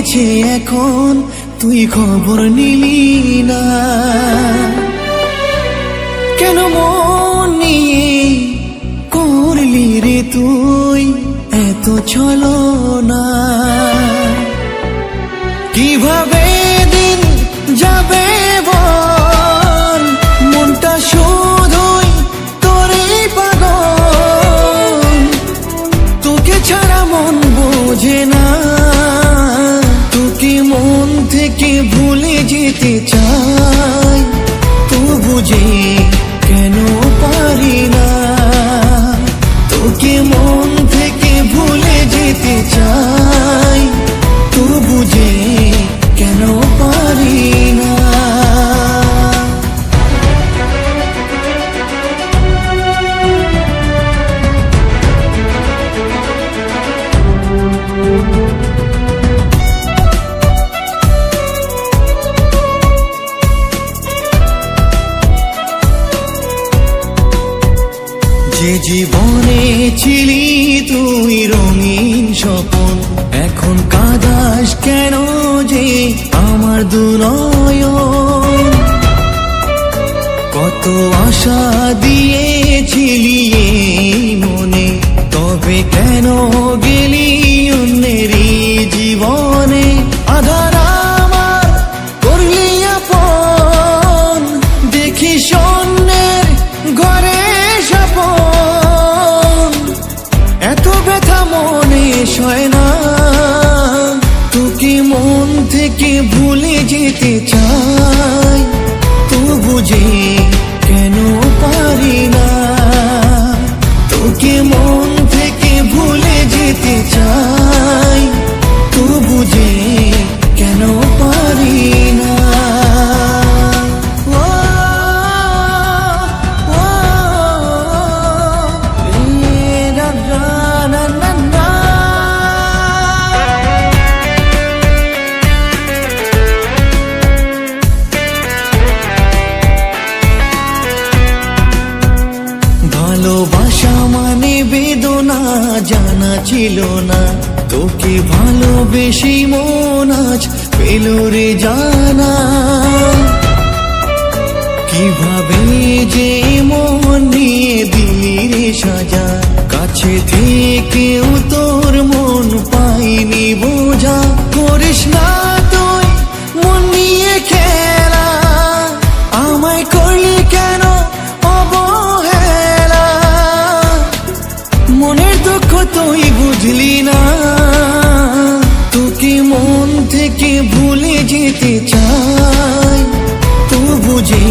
হয়েছে এখন, তুই খবর নিলি না কেন? মন নিয়ে করলি রে তুই এত ছলনা। কিভাবে দিন যাবে বল, মনটা শুধুই তোরই পাগল। তোকে ছাড়া মন বোঝে না, তোকে মন থেকে ভুলে যেতে চাই, তবু যে কেন পারি না। তোকে মন থেকে ভুলে যেতে চাই, তবু যে কেন পারি না। যে জীবনে ছিলি তুই রঙিন স্বপন, এখন কাঁদাস কেন যে আমার দুনয়ন? কত আশা দিয়েছিলি এই মনে, তবে কেন গেলি অন্যেরই জীবনে? আধার আমার করলি আপন, দেখি অন্যের ঘরে স্বপন। এত ব্যথা মনে সয় না, তোকে মন থেকে ভুলে যেতে চাই, তবু যে কেন পারি না। তোকে মন থেকে ভুলে যেতে চাই, তবু যে কেন পারি না। ভালোবাসা মানে বেদনা জানা ছিল না, তোকে ভালোবেসে মন আজ পেল রে জানা। কিভাবে যে মন নিয়ে দিলি রে সাজা, কাছে থেকেও তোর মন পাইনি বোঝা। করিস না তুই মন নিয়ে খেলা, আমায় করলি কেন অবহেলা? মনের দুঃখ তুই বুঝলি না, তোকে মন থেকে ভুলে যেতে চাই, তবু যে